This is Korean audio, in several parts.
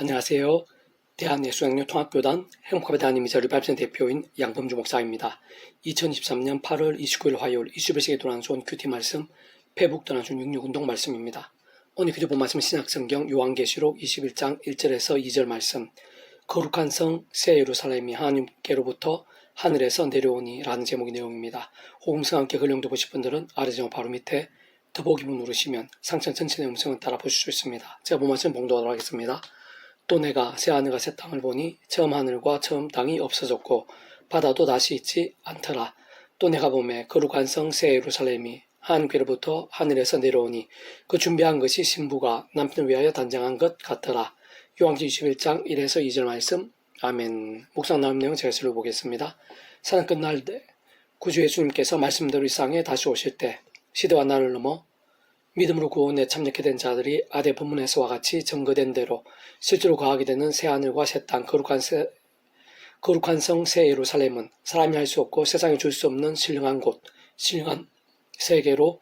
안녕하세요. 대한예수양육통합교단 행복합의 대한민자리 발전 대표인 양범주 목사입니다. 2023년 8월 29일 화요일 21시에 도난 좋은 큐티 말씀 페북 도난 좋은 66운동 말씀입니다. 오늘 큐티 본 말씀 신약성경 요한계시록 21장 1절에서 2절 말씀. 거룩한 성 새 예루살렘이 하나님께로부터 하늘에서 내려오니 라는 제목의 내용입니다. 호응성과 함께 글 영도 보실 분들은 아래 제목 바로 밑에 더보기문 누르시면 상장 전체 내용 음성을 따라 보실 수 있습니다. 제가 본 말씀 봉독하도록 하겠습니다. 또 내가 새 하늘과 새 땅을 보니 처음 하늘과 처음 땅이 없어졌고 바다도 다시 있지 않더라. 또 내가 보매 거룩한 성 새 예루살렘이 하나님께로부터 하늘에서 내려오니 그 준비한 것이 신부가 남편을 위하여 단장한 것 같더라. 요한계시록 21장 1에서 2절 말씀. 아멘. 묵상 나온 내용 제가 읽어보겠습니다. 사랑 끝날 때 구주 예수님께서 말씀대로 이 땅에 다시 오실 때 시대와 날을 넘어 믿음으로 구원에 참여하게 된 자들이 아래 본문에서와 같이 증거된 대로 실제로 거하게 되는 새 하늘과 새 땅, 거룩한 성 새 예루살렘은 사람이 할 수 없고 세상에 줄 수 없는 신령한 곳, 신령한 세계로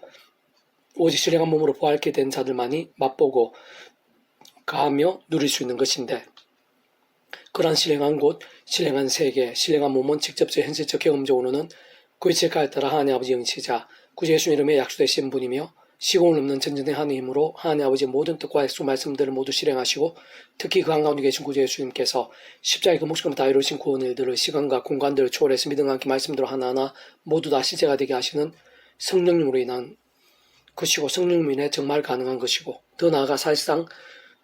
오직 신령한 몸으로 부활하게 된 자들만이 맛보고 가하며 누릴 수 있는 것인데, 그러한 신령한 곳, 신령한 세계, 신령한 몸은 직접적 현실적 경험적으로는 그 이치에 따라 하나님 아버지 영치자 구주 예수 이름에 약속되신 분이며 시공을 넘는 전전의 하나님의 힘으로 하나님 아버지의 모든 뜻과 약속 말씀들을 모두 실행하시고 특히 그 한가운데 계신 구주 예수님께서 십자가의 그 목숨을 다 이루신 구원 일들을 시간과 공간들을 초월해서 믿음과 함께 말씀대로 하나하나 모두 다 실제가 되게 하시는 성령님으로 인한 것이고, 성령님으로 인해 정말 가능한 것이고, 더 나아가 사실상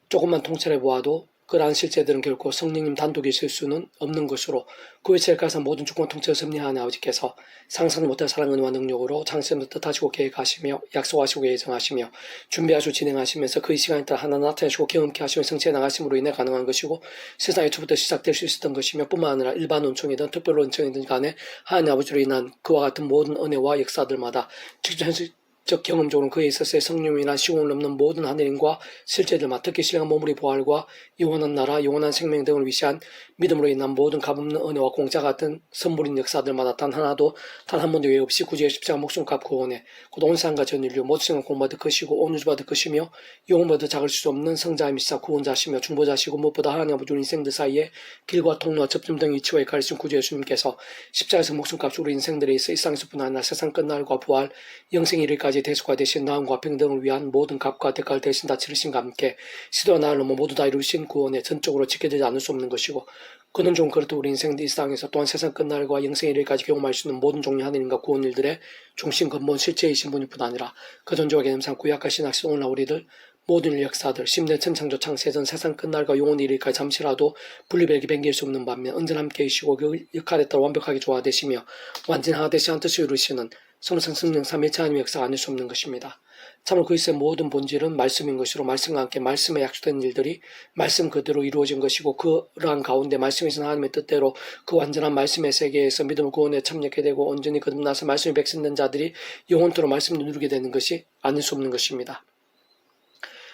조금만 통찰해 보아도 그러한 실제들은 결코 성령님 단독이 있을 수는 없는 것으로 그 위치에 가서 모든 주권 통치를 섭리하는 아버지께서 상상을 못할 사랑 은혜와 능력으로 창세부터 뜻하시고 계획하시며 약속하시고 예정하시며 준비하시고 진행하시면서 그 이 시간에 따라 하나 나타내시고 경험케 하시며 성취해 나가심으로 인해 가능한 것이고, 세상의 초부터 시작될 수 있었던 것이며 뿐만 아니라 일반 은총이든 특별 은총이든 간에 하나님 아버지로 인한 그와 같은 모든 은혜와 역사들마다 직접 현실적 경험적으로 그에 있어서의 성령이나 시공을 넘는 모든 하늘인과 실제들만, 특히 신령한 몸으로의 부활과 영원한 나라, 영원한 생명 등을 위시한 믿음으로 인한 모든 값없는 은혜와 공짜 같은 선물인 역사들마다 단 하나도 단 한 번도 예외 없이 구주의 십자가 목숨값 구원에 곧 온 세상과 전 인류 모든 생각 공부받을 것이고 온 우주 받을 것이며 영혼보다 작을 수 없는 성자이시사 구원자시며 중보자시고 무엇보다 하나님 아버지 인생들 사이에 길과 통로와 접점 등의 이치와 가르친 구주 예수님께서 십자가에서 목숨값으로 인생들에 있어 이 땅에서뿐 아니라 세상 끝날과 부활 영생에 이르기까지 대속화 되신 나음과 평등을 위한 모든 값과 대가를 대신 다 치르신과 함께 시도와 나를 넘어 모두 다 이루신 구원에 전적으로 지켜지지 않을 수 없는 것이고, 그는 좀 그렇듯 우리 인생들 이 땅에서 또한 세상 끝날과 영생에 이르기까지 경험할 수 있는 모든 종류 하나님과 구원 일들의 중심 근본 실체이신 분뿐 아니라 그 존재와 개념상 구약과 신학시 오늘날 우리들 모든 역사들 심대 천창조 창세전 세상 끝날과 영원히 이르기까지 잠시라도 분리되기 뱅길 수 없는 반면 언제나 함께 계시고 그 역할에 따라 완벽하게 조화되시며 완전하게 되시한 뜻을 이루시는 성상 성령 삼위일체 하나님의 역사가 아닐 수 없는 것입니다. 참으로 그리스도의 모든 본질은 말씀인 것으로 말씀과 함께 말씀에 약속된 일들이 말씀 그대로 이루어진 것이고, 그러한 가운데 말씀이신 하나님의 뜻대로 그 완전한 말씀의 세계에서 믿음을 구원에 참여하게 되고 온전히 거듭나서 말씀이 백성된 자들이 영원토록 말씀을 누리게 되는 것이 아닐 수 없는 것입니다.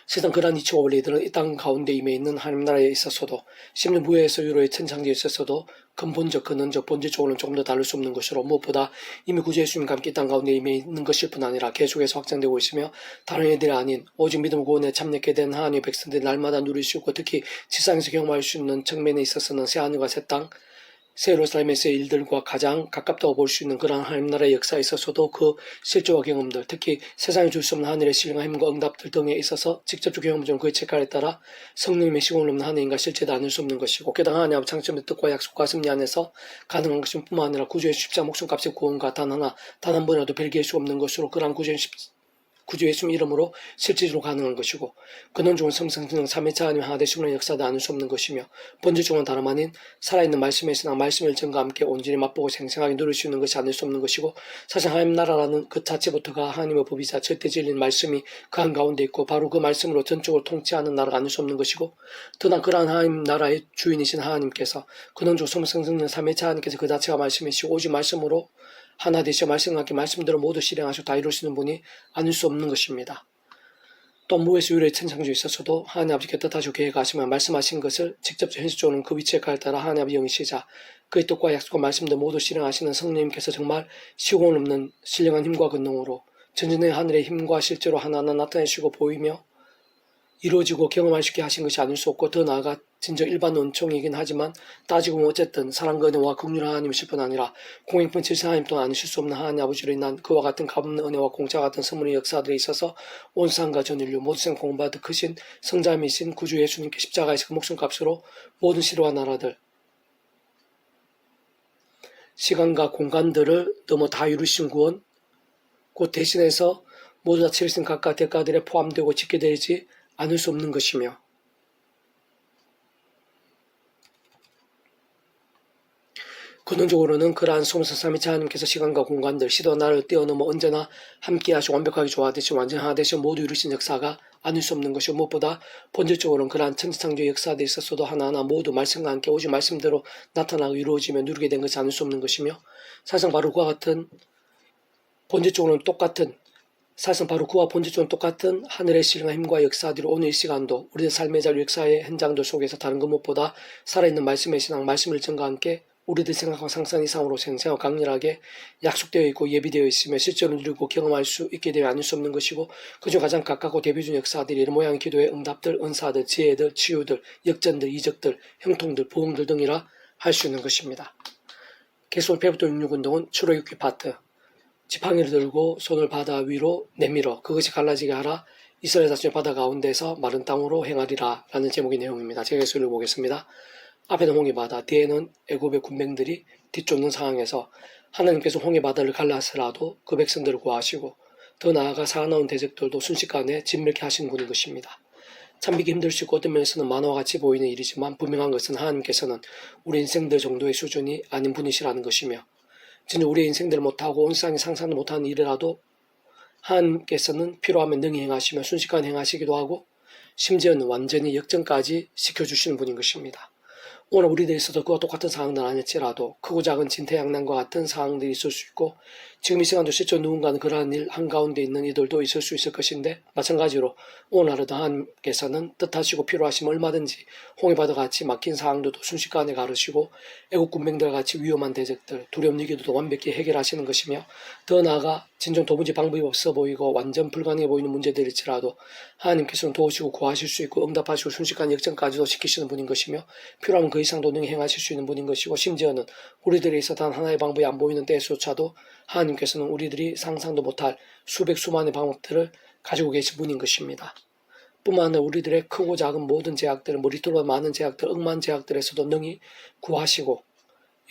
세상 그러한 이치와 원리들은 이 땅 가운데 임해 있는 하나님 나라에 있어서도 심지어 무에서 유로의 천창지에 있어서도 근본적 근원적 본질적으로는 조금 더 다를 수 없는 것으로, 무엇보다 이미 구주 예수님과 함께 이 땅 가운데 임해 있는 것일 뿐 아니라 계속해서 확장되고 있으며 다른 애들이 아닌 오직 믿음 구원에 참여하게 된 하나님의 백성들이 날마다 누릴 수 있고 특히 지상에서 경험할 수 있는 측면에 있어서는 새 하늘과 새 땅, 새 예루살렘에서의 일들과 가장 가깝다고 볼 수 있는 그러한 하나님 나라의 역사에 있어서도 그 실제와 경험들, 특히 세상에 줄 수 없는 하늘의 신령한 힘과 응답들 등에 있어서 직접적 경험적으로 그의 책가에 따라 성령님의 시공을 넘는 하나님과 실제도 아닐 수 없는 것이고, 게다가 하나님 아버지 창조의 뜻과 약속과 섭리 안에서 가능한 것일 뿐만 아니라 구주의 십자가 목숨값의 구원과 단 한 번이라도 별개일 수 없는 것으로 그러한 구주 예수님 이름으로 실질적으로 가능한 것이고, 그는 좋은 성성성 삼위일체 하나님 하나 되심으로 역사도 아닐 수 없는 것이며, 본질적으로는 다름 아닌 살아있는 말씀의 신앙 말씀의 일정과 함께 온전히 맛보고 생생하게 누릴 수 있는 것이 아닐 수 없는 것이고, 사실 하나님 나라라는 그 자체부터가 하나님의 법이자 절대 진리인 말씀이 그 한가운데 있고 바로 그 말씀으로 전적으로 통치하는 나라가 아닐 수 없는 것이고, 더나 그러한 하나님 나라의 주인이신 하나님께서 그는 좋은 성성성 삼위일체 하나님께서 그 자체가 말씀이시고 오직 말씀으로 하나 되시어 말씀과 함께 말씀대로 모두 실행하시고 다 이루시는 분이 아닐 수 없는 것입니다. 또 무에서 유래의 천창조에 있어서도 하나님 아버지께 뜻하시고 계획하시며 말씀하신 것을 직접 현실적으로는 그 위치에 갈 따라 하나님 아버지 영이시자 그의 뜻과 약속과 말씀들 모두 실행하시는 성령님께서 정말 시공을 넘는 신령한 힘과 권능으로 전전의 하늘의 힘과 실제로 하나하나 나타내시고 보이며 이루어지고 경험할 수 있게 하신 것이 아닐 수 없고 더 나아가 진정 일반 은총이긴 하지만 따지고 보면 어쨌든 사랑과 은혜와 긍휼 하나님이실 뿐 아니라 공행뿐 질서 하나님 또한 아니실 수 없는 하나님 아버지로 인한 그와 같은 값없는 은혜와 공짜 같은 선물의 역사들에 있어서 온 세상과 전 인류 모두 생 공부하듯 크신 성자이신 구주 예수님께 십자가에서 그 목숨값으로 모든 시로와 나라들 시간과 공간들을 넘어 다 이루신 구원 곧 대신해서 모두 다 치르신 각각 대가들에 포함되고 짓게 되지 않을 수 없는 것이며 근원적으로는 그러한 소문서 삼위체 하나님께서 시간과 공간들, 시도와 나를 뛰어넘어 언제나 함께하시고 완벽하게 조화되시고 완전 하나 되시고 모두 이루신 역사가 아닐 수 없는 것이고 무엇보다 본질적으로는 그러한 천지창조 역사에 있어서도 하나하나 모두 말씀과 함께 오직 말씀대로 나타나고 이루어지며 누리게 된 것이 아닐 수 없는 것이며 사실상 바로 그와 같은 본질적으로는 똑같은 사실상 바로 그와 본질적으로 똑같은 하늘의 신령한 힘과 역사들이 오늘 이 시간도 우리의 삶의 자리 역사의 현장들 속에서 다른 것 무엇보다 살아있는 말씀의 신앙, 말씀의 일정과 함께 우리들 생각하고 상상 이상으로 생생하고 강렬하게 약속되어 있고 예비되어 있으며 실제로 누리고 경험할 수 있게 되어 아닐 수 없는 것이고 그중 가장 가깝고 대표적인 역사들이 이런 모양의 기도의 응답들, 은사들, 지혜들, 치유들, 역전들, 이적들, 형통들, 보응들 등이라 할 수 있는 것입니다. 계속 8부터 66운동은 주로 6기 파트 지팡이를 들고 손을 바다 위로 내밀어 그것이 갈라지게 하라 이스라엘 자손의 바다 가운데서 마른 땅으로 행하리라 라는 제목의 내용입니다. 제가 계속 읽어보겠습니다. 앞에는 홍해바다, 뒤에는 애굽의 군병들이 뒤쫓는 상황에서 하나님께서 홍해바다를 갈라서라도 그 백성들을 구하시고 더 나아가 살아나온 대적들도 순식간에 진멸케 하시는 분인 것입니다. 참 믿기 힘들 수 있고 어떤 면에서는 만화와 같이 보이는 일이지만 분명한 것은 하나님께서는 우리 인생들 정도의 수준이 아닌 분이시라는 것이며 진짜 우리의 인생들을 못하고 온 세상이 상상도 못하는 일이라도 하나님께서는 필요하면 능히 행하시며 순식간에 행하시기도 하고 심지어는 완전히 역전까지 시켜주시는 분인 것입니다. 오늘 우리들이 있어도 그와 똑같은 상황은 아닐지라도 크고 작은 진퇴양난과 같은 상황들이 있을 수 있고 지금 이 시간도 실제로 누군가는 그러한 일 한가운데 있는 이들도 있을 수 있을 것인데 마찬가지로 오늘 하루도 하나님께서는 뜻하시고 필요하시면 얼마든지 홍해바다와 같이 막힌 상황들도 순식간에 가르시고 애국 군병들과 같이 위험한 대적들 두려움 위기도 완벽히 해결하시는 것이며 더 나아가 진정 도무지 방법이 없어 보이고 완전 불가능해 보이는 문제들일지라도 하나님께서는 도우시고 구하실 수 있고 응답하시고 순식간 역전까지도 시키시는 분인 것이며 필요하면 그 이상도 능히 행하실 수 있는 분인 것이고 심지어는 우리들에 있어 단 하나의 방법이 안 보이는 때에조차도 하나님께서는 우리들이 상상도 못할 수백 수만의 방법들을 가지고 계신 분인 것입니다. 뿐만 아니라 우리들의 크고 작은 모든 제약들을 머리털보다 많은 제약들, 억만 제약들에서도 능히 구하시고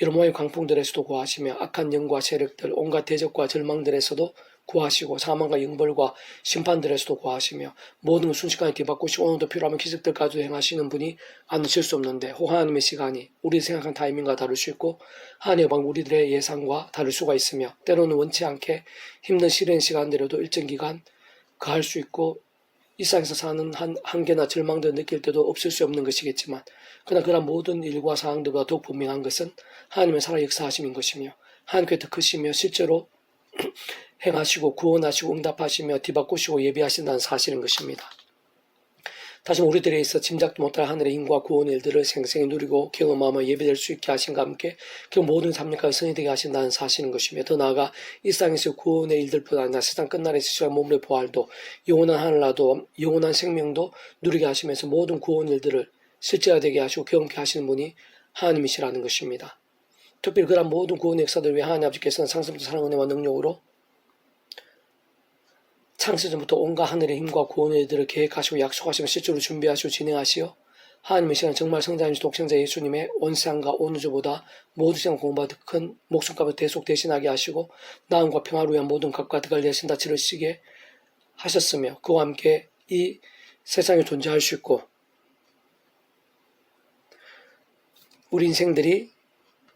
이런 모양의 광풍들에서도 구하시며 악한 영과 세력들, 온갖 대적과 절망들에서도 구하시고 사망과 영벌과 심판들에서도 구하시며 모든 순식간에 뒤바꾸시고 오늘도 필요하면 기적들까지도 행하시는 분이 아니실 수 없는데 혹 하나님의 시간이 우리 생각한 타이밍과 다를 수 있고 하나님의 방법 우리들의 예상과 다를 수가 있으며 때로는 원치 않게 힘든 시련 시간들에도 일정 기간 가할 수 있고 일상에서 사는 한계나 절망들을 느낄 때도 없을 수 없는 것이겠지만 그러나 그런 모든 일과 상황들보다 더욱 분명한 것은 하나님의 살아 역사하심인 것이며 하나님께 더 크시며 실제로 행하시고 구원하시고 응답하시며 뒤바꾸시고 예비하신다는 사실인 것입니다. 다시 우리들에 있어 짐작도 못할 하늘의 힘과 구원의 일들을 생생히 누리고 경험하며 예배될 수 있게 하신과 함께 그 모든 삶력과 선이 되게 하신다는 사실인 것이며 더 나아가 이 땅에서 구원의 일들뿐 아니라 세상 끝날의 시간 몸의 부활도 영원한 하늘나도 영원한 생명도 누리게 하시면서 모든 구원 일들을 실제화되게 하시고 경험케 하시는 분이 하나님이시라는 것입니다. 특별히 그런 모든 구원의 역사들을 위해 하나님 아버지께서는 상승부터 사랑 은혜와 능력으로 창세전부터 온갖 하늘의 힘과 구원의 일들을 계획하시고 약속하시며 실제로 준비하시고 진행하시어 하나님의 시간 정말 성자이신 독생자 예수님의 온 세상과 온 우주보다 모든 세상 공부하듯 큰 목숨값을 대속 대신하게 하시고 나음과 평화를 위한 모든 값과 득을 내신다 치르시게 하셨으며 그와 함께 이 세상에 존재할 수 있고 우리 인생들이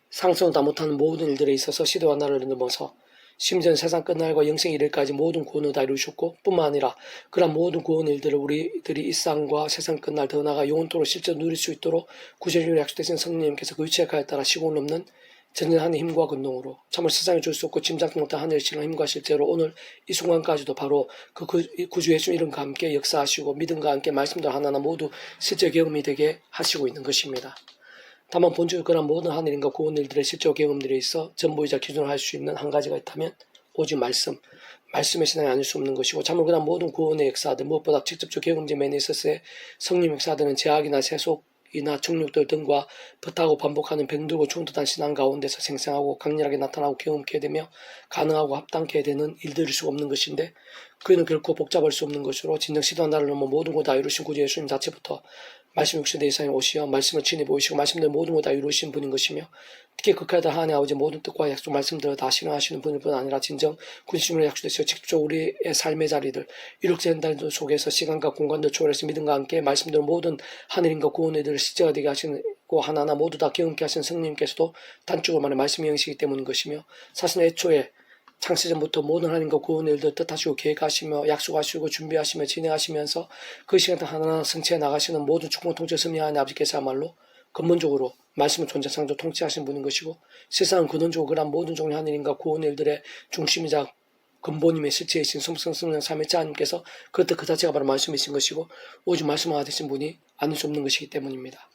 상상도 다 못하는 모든 일들에 있어서 시대와 나라를 넘어서 심지어는 세상 끝날과 영생 이르기까지 모든 구원을 다 이루셨고 뿐만 아니라 그런 모든 구원 일들을 우리들이 이 땅과 세상 끝날 더 나아가 영원토록 실제 누릴 수 있도록 구체적으로 약속되신 성령님께서 그 위치에 따라 시공을 넘는 전전하는 힘과 근동으로 참을 세상에 줄 수 없고 짐작도 못한 하늘의 신의 힘과 실제로 오늘 이 순간까지도 바로 그 구주 예수 이름과 함께 역사하시고 믿음과 함께 말씀들 하나하나 모두 실제 경험이 되게 하시고 있는 것입니다. 다만 본질적으로 그런 모든 하늘인과 구원 일들의 실제 경험들에 있어 전부이자 기준을 할 수 있는 한 가지가 있다면 오직 말씀, 말씀의 신앙이 아닐 수 없는 것이고, 참으로 그다음 모든 구원의 역사들, 무엇보다 직접적 경험적 면에 있어서의 성령 역사들은 제약이나 세속이나 정욕들 등과 버타고 반복하는 병들고 충돌한 신앙 가운데서 생생하고 강렬하게 나타나고 경험케 되며 가능하고 합당케 되는 일들일 수 없는 것인데, 그는 결코 복잡할 수 없는 것으로 진정 시도한 나를 넘어 모든 것 다 이루신 구주 예수님 자체부터 말씀 육신의 세상에 오시어 말씀을 친히 보이시고 말씀대로 모든 것 다 이루신 분인 것이며, 특히 극하다 하나님 아버지 모든 뜻과 약속 말씀들을 다 실행하시는 분일 뿐 아니라 진정 구주심을 약속되시어 직접 우리의 삶의 자리들 이룩된 달들 속에서 시간과 공간들 초월해서 믿음과 함께 말씀대로 모든 하늘인과 구원의 들을 실제가 되게 하시고 하나하나 모두 다 경험케 하신 성령님께서도 단축으로 말해 말씀의 영이시기 때문인 것이며, 사실 애초에 창세전부터 모든 하나님과 구원의 일들 뜻하시고 계획하시며 약속하시고 준비하시며 진행하시면서 그 시간대 하나하나 성취해 나가시는 모든 축복 통치 섭리하는 아버지께서야말로 근본적으로 말씀을 존재상조 통치하신 분인 것이고, 세상은 근원적으로 그런 모든 종류 하나님과 구원의 일들의 중심이자 근본임의 실체이신 성령 삼위일체 하나님께서 그것도 그 자체가 바로 말씀이신 것이고 오직 말씀화가 되신 분이 아닐 수 없는 것이기 때문입니다.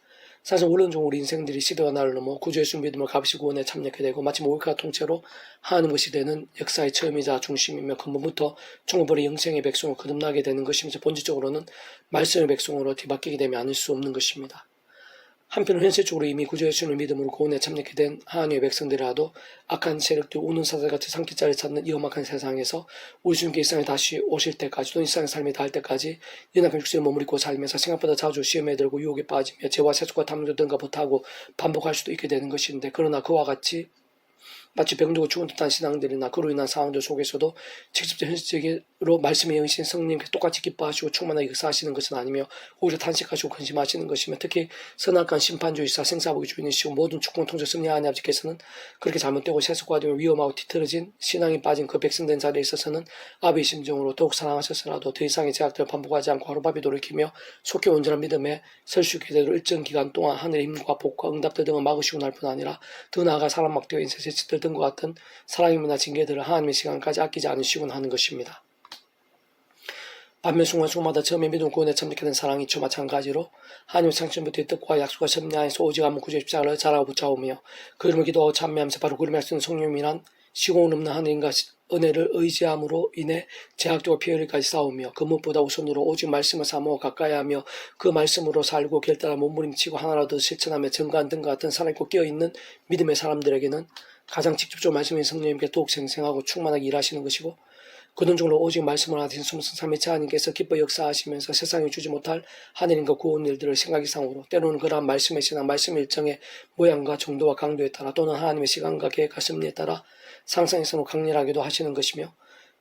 사실 원론적으로 우리 인생들이 시대와 나를 넘어 구주 예수 믿음을 값이 구원에 참여하게 되고 마치 모국화 통째로 하나님 것이 되는 역사의 처음이자 중심이며 근본부터 종벌의 영생의 백성으로 거듭나게 되는 것이면서 본질적으로는 말씀의 백성으로 뒤바뀌게 되면 아닐 수 없는 것입니다. 한편으로 현실적으로 이미 구주 예수님을 믿음으로 구원에 참여하게 된 하나님의 백성들이라도 악한 세력들 우는 사자같이 산기자를 찾는 이 험악한 세상에서 우리 주님께 이 세상에 다시 오실 때까지 또는 이 세상의 삶이 닿을 때까지 연약한 육신을 머무르고 살면서 생각보다 자주 시험에 들고 유혹에 빠지며 죄와 세속과 탐욕 등과 버타고 반복할 수도 있게 되는 것인데, 그러나 그와 같이 마치 병들고 죽은 듯한 신앙들이나 그로 인한 상황들 속에서도 직접 현실적으로 말씀의 영이신 성령님께 똑같이 기뻐하시고 충만하게 역사하시는 것은 아니며 오히려 탄식하시고 근심하시는 것이며, 특히 선악한 심판주의사 생사복이주의이시고 모든 축복 통제 승리 하나님 아버지께서는 그렇게 잘못되고 세속화되며 위험하고 뒤틀어진 신앙이 빠진 그 백성된 자리에 있어서는 아버지의 심정으로 더욱 사랑하셨으라도 더 이상의 제약들을 반복하지 않고 하루바비 돌이키며 속히 온전한 믿음에 설 수 있게 되도록 일정 기간 동안 하늘의 힘과 복과 응답들 등을 막으시고 날 뿐 아니라 더 나아가 사람 막되어 인생 질들 등과 같은 사랑이나 징계들을 하나님의 시간까지 아끼지 않으시곤 하는 것입니다. 반면 순간순간마다 처음에 믿음 구원에 참여하게 된 사랑이 저 마찬가지로 하나님의 창천부터의 뜻과 약속과 섭리하에서 오직 한번 구주의 십자가를 자라고 붙잡으며 그 이름을 기도하고 참여하면서 바로 그림할 수 있는 성령이란 시공을 없는 하나님과 은혜를 의지함으로 인해 제약적으로 피해를까지 싸우며 그 무엇보다 우선으로 오직 말씀을 사모하고 가까이하며 그 말씀으로 살고 결단하 몸부림치고 하나라도 실천하며 증거한 등과 같은 살아있고 깨어있는 믿음의 사람들에게는 가장 직접적으로 말씀의 성령님께 더욱 생생하고 충만하게 일하시는 것이고, 근원적으로 오직 말씀을 하신 숨성 삼위일체 하나님께서 기뻐 역사하시면서 세상에 주지 못할 하나님과 구원 일들을 생각 이상으로 때로는 그러한 말씀의 신앙, 말씀의 일정의 모양과 정도와 강도에 따라 또는 하나님의 시간과 계획과 섭리에 따라 상상에서는 강렬하게도 하시는 것이며,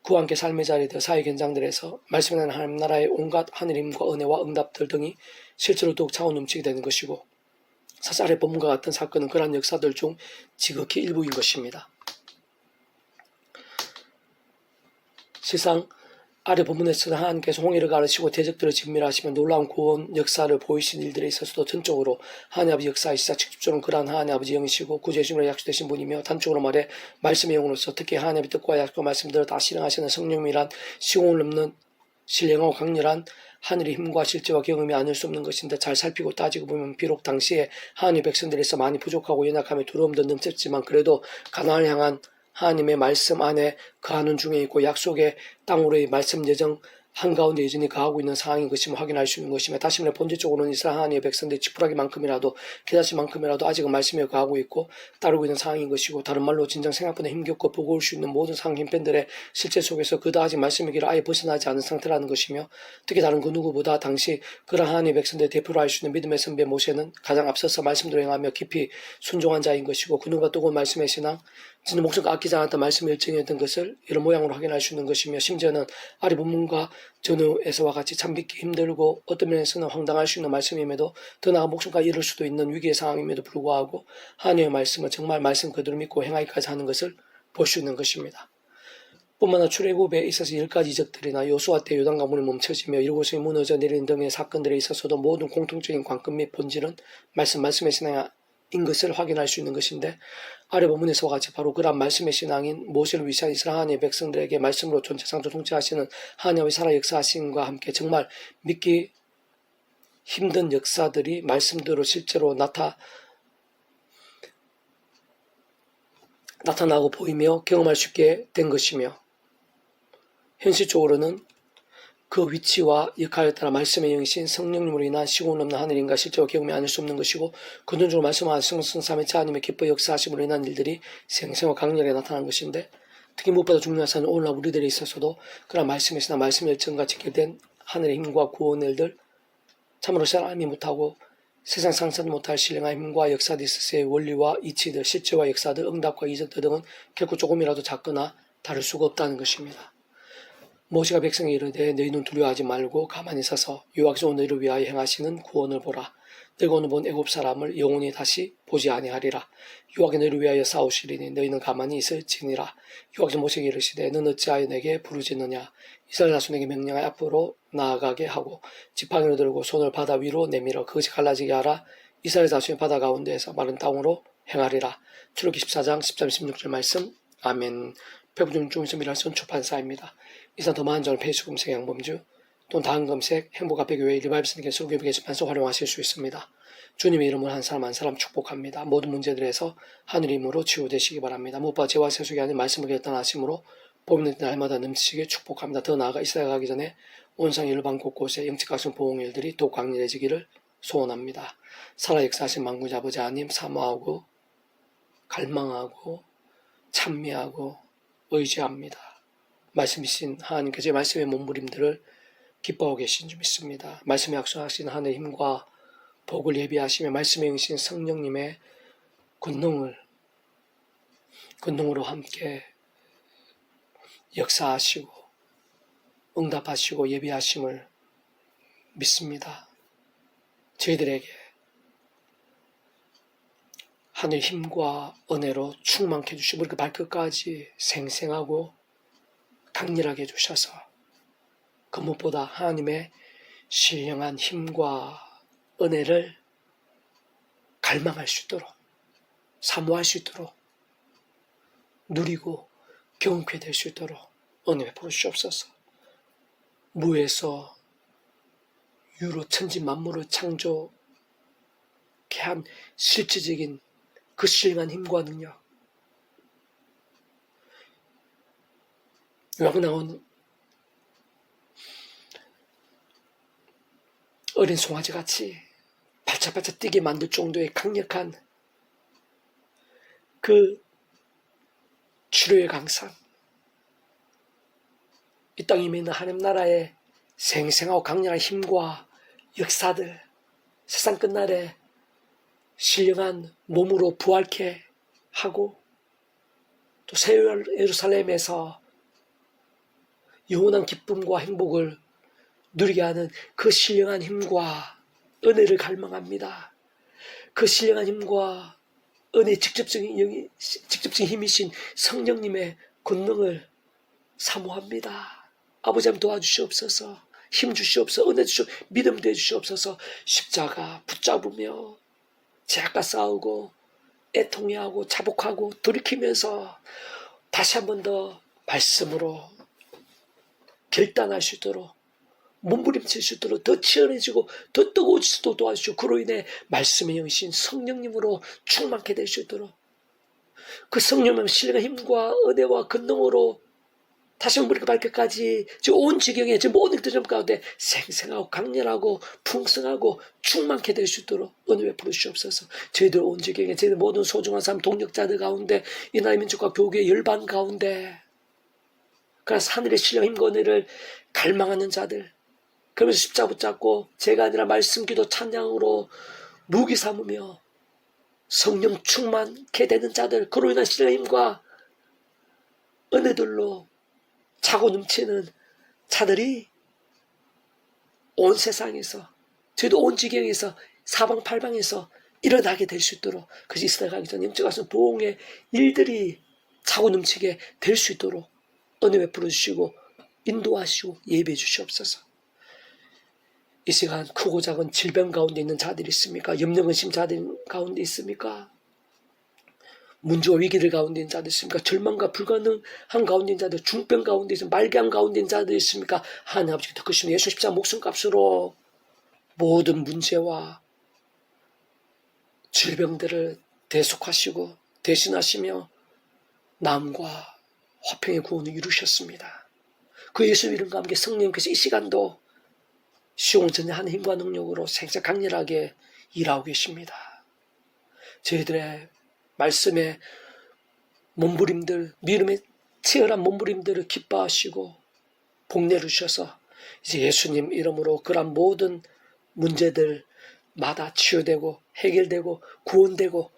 그와 함께 삶의 자리들, 사회 현장들에서 말씀에 대한 하나님 나라의 온갖 하늘의 힘과 은혜와 응답들 등이 실제로 더욱 차고 넘치게 되는 것이고, 사실 아래 본문과 같은 사건은 그러한 역사들 중 지극히 일부인 것입니다. 실상 아래 본문에서는 하나님께서 홍해를 가르치고 대적들을 진멸하시며 놀라운 구원 역사를 보이신 일들에 있어서도 전적으로 하나님 아버지 역사이시자 직접적으로 그러한 하나님 아버지 영이시고 구주 예수님으로 약속되신 분이며, 단적으로 말해 말씀의 영으로서 특히 하나님의 뜻과 약속과 말씀들을 다 실행하시는 성령이란 시공을 넘는 신령하고 강렬한 하늘의 힘과 실제와 경험이 아닐 수 없는 것인데, 잘 살피고 따지고 보면 비록 당시에 하나님의 백성들에서 많이 부족하고 연약함에 두려움도 넘쳤지만 그래도 가나안을 향한 하나님의 말씀 안에 거하는 중에 있고 약속의 땅으로의 말씀 예정 한가운데 여전히 거하고 있는 상황인 것임을 확인할 수 있는 것이며, 다시 말해 본질적으로는 이스라엘 하나님의 백성들이 지푸라기만큼이라도 깨닫지만큼이라도 아직은 말씀에 거하고 있고 따르고 있는 상황인 것이고, 다른 말로 진정 생각보다 힘겹고 버거울 수 있는 모든 상황 형편들의 실제 속에서 그다 아직 말씀의 길을 아예 벗어나지 않은 상태라는 것이며, 특히 다른 그 누구보다 당시 그러한 하나님의 백성들의 대표로 할 수 있는 믿음의 선배 모세는 가장 앞서서 말씀대로 행하며 깊이 순종한 자인 것이고, 그 누구보다 뜨거운 말씀의 신앙 진짜 목숨과 아끼지 않았던 말씀의 일정이었던 것을 이런 모양으로 확인할 수 있는 것이며, 심지어는 아래 본문과 전후에서와 같이 참 믿기 힘들고 어떤 면에서는 황당할 수 있는 말씀임에도 더 나아가 목숨까지 잃을 수도 있는 위기의 상황임에도 불구하고 하나님의 말씀은 정말 말씀 그대로 믿고 행하기까지 하는 것을 볼 수 있는 것입니다. 뿐만 아니라 출애굽에 있어서 10가지 이적들이나 여호수아 때 요단 가문이 멈춰지며 이곳에 무너져 내리는 등의 사건들에 있어서도 모든 공통적인 관점 및 본질은 말씀의 신앙인 것을 확인할 수 있는 것인데, 아래 본문에서와 같이 바로 그러한 말씀의 신앙인 모세를 위시한 이스라엘 하나님의 백성들에게 말씀으로 전체상조 통치하시는 하나님의 살아 역사하심과 함께 정말 믿기 힘든 역사들이 말씀대로 실제로 나타나고 보이며 경험할 수 있게 된 것이며, 현실적으로는 그 위치와 역할에 따라 말씀의 영이신 성령님으로 인한 시공을 넘는 하늘인가 실제와 경험이 아닐 수 없는 것이고, 근본적으로 말씀하신 성삼위체 하나님의 기뻐 역사하심으로 인한 일들이 생생하고 강렬하게 나타나는 것인데, 특히 무엇보다 중요한 사실은 오늘날 우리들에 있어서도 그런 말씀이시나 말씀 열정과 직결된 하늘의 힘과 구원의 일들, 참으로 사람이 못하고 세상 상상도 못할 신령한 힘과 역사들 있으세의 원리와 이치들, 실제와 역사들, 응답과 이적들 등은 결코 조금이라도 작거나 다를 수가 없다는 것입니다. 모세가 백성에 이르되 너희는 두려워하지 말고 가만히 서서 여호와께서 너희를 위하여 행하시는 구원을 보라. 너희가 오늘 본 애굽 사람을 영원히 다시 보지 아니하리라. 여호와께서 너희를 위하여 싸우시리니 너희는 가만히 있을지니라. 여호와께서 모세에게 이르시되 너는 어찌하여 내게 부르짖느냐. 이스라엘 자손에게 명령하여 앞으로 나아가게 하고 지팡이를 들고 손을 바다 위로 내밀어 그것이 갈라지게 하라. 이스라엘 자손이 바다 가운데에서 마른 땅으로 행하리라. 출애굽기 14장 13, 16절 말씀. 아멘. 배부중 중에서 일할 선출판사입니다. 이상 더 많은 점을 페이스 검색 양범주 또는 다음 검색 행복아베교회 리바이브스님께 설교비 게시판에서 활용하실 수 있습니다. 주님의 이름으로 한 사람 한 사람 축복합니다. 모든 문제들에서 하늘의 힘으로 치유되시기 바랍니다. 무엇보다 재와 세속이 아닌 말씀을 결단하심으로 봄이 날마다 넘치게 축복합니다. 더 나아가 이스라엘 가기 전에 온상 일반 곳곳에 영적 각성 보호 일들이 더욱 강렬해지기를 소원합니다. 살아 역사하신 만군의 아버지 하나님 사모하고 갈망하고 찬미하고 의지합니다. 말씀이신 하나님께서 제 말씀의 몸부림들을 기뻐하고 계신 줄 믿습니다. 말씀에 약속하신 하늘의 힘과 복을 예비하시며 말씀에 응신 성령님의 권능으로 함께 역사하시고 응답하시고 예비하심을 믿습니다. 저희들에게 하늘 힘과 은혜로 충만케 해주시고 우리 그 발끝까지 생생하고 강렬하게 해주셔서 그 무엇보다 하나님의 신령한 힘과 은혜를 갈망할 수 있도록 사모할 수 있도록 누리고 경험케 될 수 있도록 은혜 베풀어 주시옵소서. 무에서 유로 천지 만물을 창조케 한 실질적인 그 신령한 힘과 능력, 요약 나온 어린 송아지같이 발짝발짝 뛰게 만들 정도의 강력한 그 치료의 강산, 이 땅에 있는 하나님 나라의 생생하고 강력한 힘과 역사들, 세상 끝날에 신령한 몸으로 부활케 하고 또 새 예루살렘에서 영원한 기쁨과 행복을 누리게 하는 그 신령한 힘과 은혜를 갈망합니다. 그 신령한 힘과 은혜의 직접적인 힘이신 성령님의 권능을 사모합니다. 아버지 한번 도와주시옵소서. 힘 주시옵소서. 은혜 주시옵소서. 믿음 대주시옵소서. 십자가 붙잡으며 죄악과 싸우고 애통해하고 자복하고 돌이키면서 다시 한 번 더 말씀으로 결단할 수 있도록 몸부림칠 수 있도록 더 치열해지고 더 뜨거워지도록 도와주시고 그로 인해 말씀의 영이신 성령님으로 충만케 될 수 있도록 그 성령의 신령한 힘과 은혜와 권능으로 다시 한번 우리가 발끝까지 온 지경에 모든 점 가운데 생생하고 강렬하고 풍성하고 충만케 될 수 있도록 은혜 베풀어 주시옵소서. 저희들 온 지경에 저희들 모든 소중한 삶 동력자들 가운데 이 나라의 민족과 교계의 열반 가운데 그래서 하늘의 신령 힘과 은혜를 갈망하는 자들, 그러면서 십자가 붙잡고 제가 아니라 말씀 기도 찬양으로 무기 삼으며 성령 충만케 되는 자들, 그로 인한 신령 힘과 은혜들로 차고 넘치는 자들이 온 세상에서 저희도 온 지경에서 사방팔방에서 일어나게 될 수 있도록 그래서 이스라엘 가기 전 영적 가서 보응의 일들이 차고 넘치게 될 수 있도록 은혜 베풀어 주시고 인도하시고 예배해 주시옵소서. 이 시간 크고 작은 질병 가운데 있는 자들이 있습니까? 염려근심 자들 가운데 있습니까? 문제와 위기들 가운데 있는 자들 있습니까? 절망과 불가능한 가운데 있는 자들, 중병 가운데 있는 말기암 가운데 있는 자들 있습니까? 하나님 아버지 더 크신 예수 십자가 목숨값으로 모든 문제와 질병들을 대속하시고 대신하시며 남과 화평의 구원을 이루셨습니다. 그 예수 이름과 함께 성령께서 이 시간도 시공을 전개하는 힘과 능력으로 생사 강렬하게 일하고 계십니다. 저희들의 말씀에 몸부림들, 믿음의 치열한 몸부림들을 기뻐하시고 복내를 주셔서 이제 예수님 이름으로 그런 모든 문제들마다 치유되고 해결되고 구원되고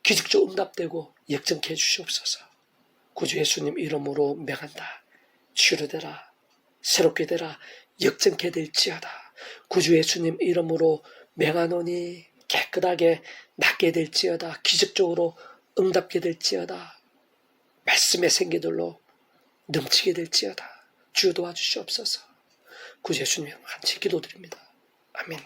기적적 응답되고 역전케 해주시옵소서. 구주 예수님 이름으로 명한다. 치유되라, 새롭게 되라, 역전케 될지어다. 구주 예수님 이름으로 명하노니 깨끗하게 낫게 될지어다. 기적적으로 응답게 될지어다. 말씀의 생기들로 넘치게 될지어다. 주여 도와주시옵소서. 구주 예수님 간절히 기도드립니다. 아멘.